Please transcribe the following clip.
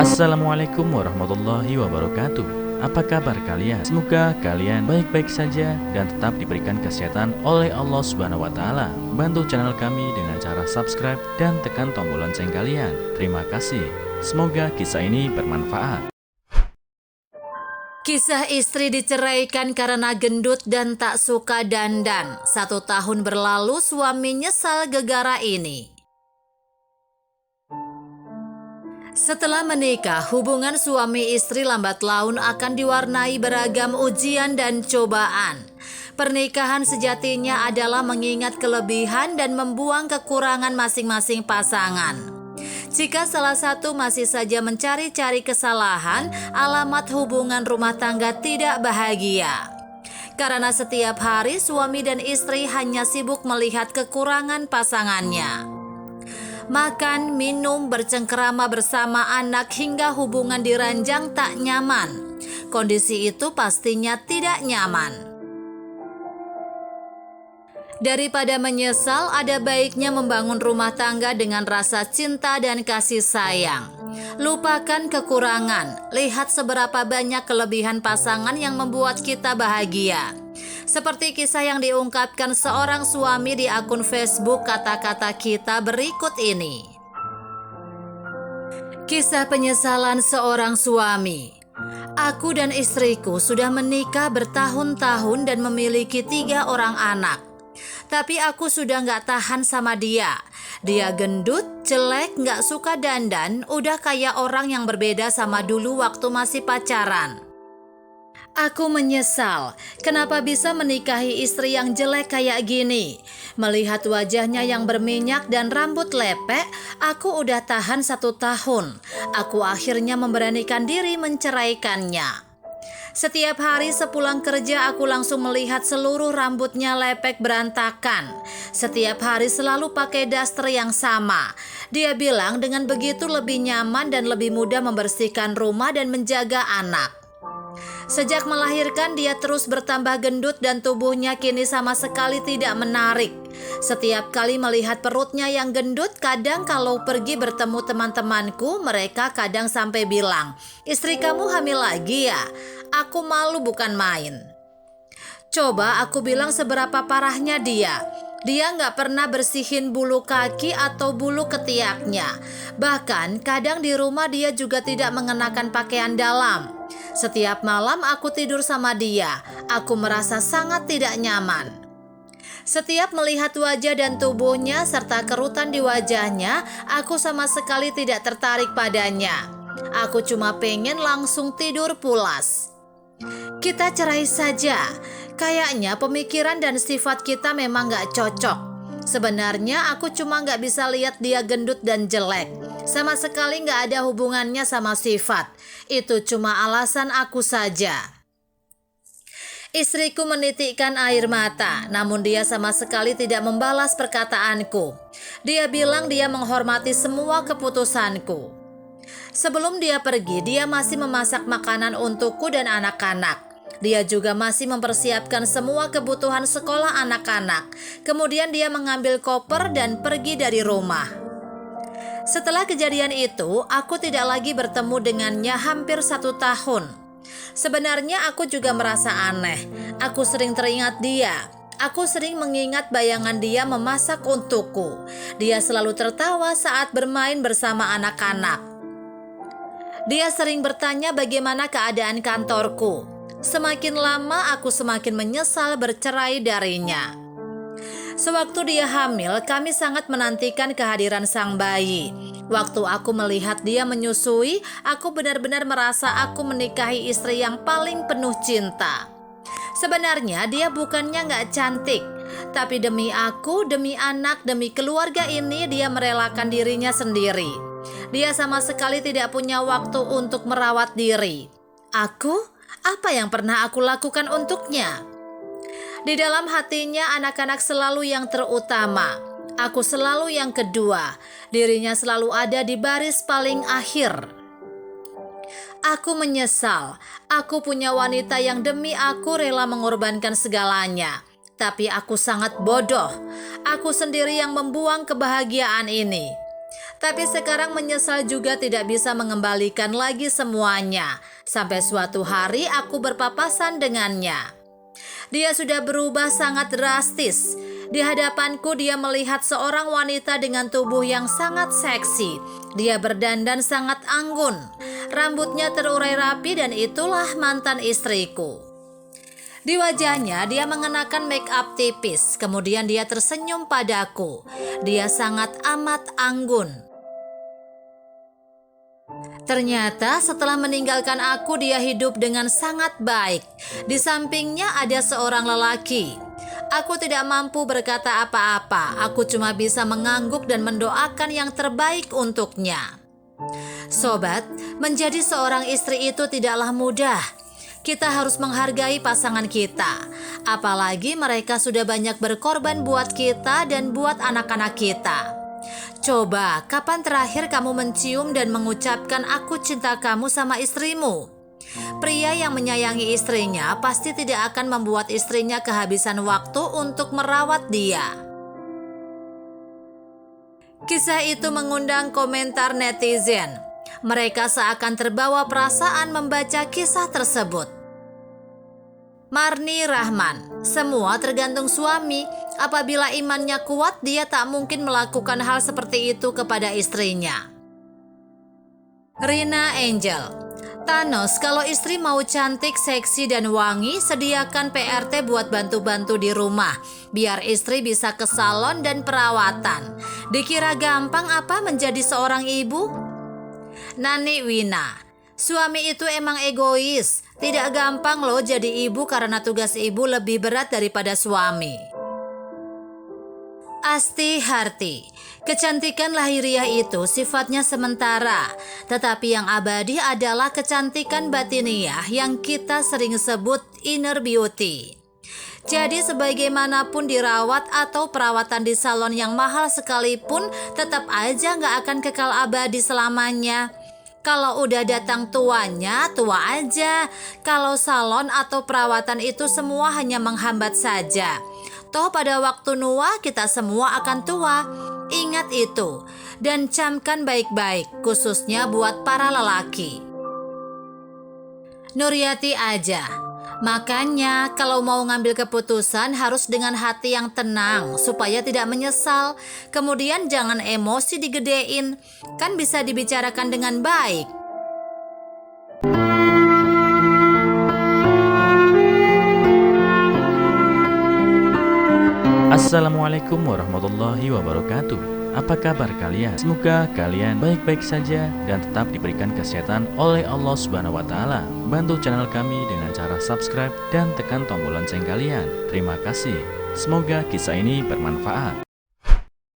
Assalamualaikum warahmatullahi wabarakatuh. Apa kabar kalian? Semoga kalian baik-baik saja dan tetap diberikan kesehatan oleh Allah Subhanahu wa taala. Bantu channel kami dengan cara subscribe dan tekan tombol lonceng kalian. Terima kasih. Semoga kisah ini bermanfaat. Kisah istri diceraikan karena gendut dan tak suka dandan. 1 tahun berlalu suami nyesal gegara ini. Setelah menikah, hubungan suami istri lambat laun akan diwarnai beragam ujian dan cobaan. Pernikahan sejatinya adalah mengingat kelebihan dan membuang kekurangan masing-masing pasangan. Jika salah satu masih saja mencari-cari kesalahan, alamat hubungan rumah tangga tidak bahagia. Karena setiap hari suami dan istri hanya sibuk melihat kekurangan pasangannya. Makan, minum, bercengkerama bersama anak hingga hubungan diranjang tak nyaman. Kondisi itu pastinya tidak nyaman. Daripada menyesal, ada baiknya membangun rumah tangga dengan rasa cinta dan kasih sayang. Lupakan kekurangan, lihat seberapa banyak kelebihan pasangan yang membuat kita bahagia. Seperti kisah yang diungkapkan seorang suami di akun Facebook Kata-Kata Kita berikut ini. Kisah penyesalan seorang suami. Aku dan istriku sudah menikah bertahun-tahun dan memiliki 3 orang anak. Tapi aku sudah gak tahan sama dia. Dia gendut, jelek, gak suka dandan, udah kayak orang yang berbeda sama dulu waktu masih pacaran. Aku menyesal, kenapa bisa menikahi istri yang jelek kayak gini. Melihat wajahnya yang berminyak dan rambut lepek, aku udah tahan 1 tahun. Aku akhirnya memberanikan diri menceraikannya. Setiap hari sepulang kerja aku langsung melihat seluruh rambutnya lepek berantakan. Setiap hari selalu pakai daster yang sama. Dia bilang dengan begitu lebih nyaman dan lebih mudah membersihkan rumah dan menjaga anak. Sejak melahirkan dia terus bertambah gendut dan tubuhnya kini sama sekali tidak menarik. Setiap kali melihat perutnya yang gendut, kadang kalau pergi bertemu teman-temanku, mereka kadang sampai bilang, "Istri kamu hamil lagi ya?" Aku malu bukan main. Coba aku bilang seberapa parahnya dia. Dia nggak pernah bersihin bulu kaki atau bulu ketiaknya. Bahkan kadang di rumah dia juga tidak mengenakan pakaian dalam. Setiap malam aku tidur sama dia, aku merasa sangat tidak nyaman. Setiap melihat wajah dan tubuhnya serta kerutan di wajahnya, aku sama sekali tidak tertarik padanya. Aku cuma pengen langsung tidur pulas. Kita cerai saja. Kayaknya pemikiran dan sifat kita memang gak cocok. Sebenarnya aku cuma gak bisa lihat dia gendut dan jelek. Sama sekali gak ada hubungannya sama sifat. Itu cuma alasan aku saja. Istriku menitikkan air mata, namun dia sama sekali tidak membalas perkataanku. Dia bilang dia menghormati semua keputusanku. Sebelum dia pergi, dia masih memasak makanan untukku dan anak-anak. Dia juga masih mempersiapkan semua kebutuhan sekolah anak-anak. Kemudian dia mengambil koper dan pergi dari rumah. Setelah kejadian itu, aku tidak lagi bertemu dengannya hampir 1 tahun. Sebenarnya aku juga merasa aneh. Aku sering teringat dia. Aku sering mengingat bayangan dia memasak untukku. Dia selalu tertawa saat bermain bersama anak-anak. Dia sering bertanya bagaimana keadaan kantorku. Semakin lama aku semakin menyesal bercerai darinya. Sewaktu dia hamil, kami sangat menantikan kehadiran sang bayi. Waktu aku melihat dia menyusui, aku benar-benar merasa aku menikahi istri yang paling penuh cinta. Sebenarnya dia bukannya gak cantik, tapi demi aku, demi anak, demi keluarga ini dia merelakan dirinya sendiri. Dia sama sekali tidak punya waktu untuk merawat diri. Aku? Apa yang pernah aku lakukan untuknya? Di dalam hatinya anak-anak selalu yang terutama. Aku selalu yang kedua. Dirinya selalu ada di baris paling akhir. Aku menyesal. Aku punya wanita yang demi aku rela mengorbankan segalanya. Tapi aku sangat bodoh. Aku sendiri yang membuang kebahagiaan ini. Tapi sekarang menyesal juga tidak bisa mengembalikan lagi semuanya. Sampai suatu hari aku berpapasan dengannya. Dia sudah berubah sangat drastis. Di hadapanku dia melihat seorang wanita dengan tubuh yang sangat seksi. Dia berdandan sangat anggun. Rambutnya terurai rapi dan itulah mantan istriku. Di wajahnya dia mengenakan make up tipis. Kemudian dia tersenyum padaku. Dia sangat amat anggun. Ternyata setelah meninggalkan aku dia hidup dengan sangat baik. Di sampingnya ada seorang lelaki. Aku tidak mampu berkata apa-apa. Aku cuma bisa mengangguk dan mendoakan yang terbaik untuknya. Sobat, menjadi seorang istri itu tidaklah mudah. Kita harus menghargai pasangan kita. Apalagi mereka sudah banyak berkorban buat kita dan buat anak-anak kita. Coba, kapan terakhir kamu mencium dan mengucapkan aku cinta kamu sama istrimu? Pria yang menyayangi istrinya pasti tidak akan membuat istrinya kehabisan waktu untuk merawat dia. Kisah itu mengundang komentar netizen. Mereka seakan terbawa perasaan membaca kisah tersebut. Marni Rahman, semua tergantung suami. Apabila imannya kuat, dia tak mungkin melakukan hal seperti itu kepada istrinya. Rina Angel, Thanos, kalau istri mau cantik, seksi, dan wangi, sediakan PRT buat bantu-bantu di rumah. Biar istri bisa ke salon dan perawatan. Dikira gampang apa menjadi seorang ibu? Nani Wina, suami itu emang egois. Tidak gampang loh jadi ibu karena tugas ibu lebih berat daripada suami. Asti Harti, kecantikan lahiriah itu sifatnya sementara, tetapi yang abadi adalah kecantikan batiniah yang kita sering sebut inner beauty. Jadi sebagaimanapun dirawat atau perawatan di salon yang mahal sekalipun, tetap aja nggak akan kekal abadi selamanya. Kalau udah datang tuanya, tua aja. Kalau salon atau perawatan itu semua hanya menghambat saja. Toh pada waktu nua kita semua akan tua. Ingat itu dan camkan baik-baik, khususnya buat para lelaki. Nuryati aja. Makanya kalau mau ngambil keputusan harus dengan hati yang tenang supaya tidak menyesal. Kemudian jangan emosi digedein. Kan bisa dibicarakan dengan baik. Assalamualaikum warahmatullahi wabarakatuh. Apa kabar kalian? Semoga kalian baik-baik saja dan tetap diberikan kesehatan oleh Allah Subhanahu wa taala. Bantu channel kami dengan cara subscribe dan tekan tombol lonceng kalian. Terima kasih. Semoga kisah ini bermanfaat.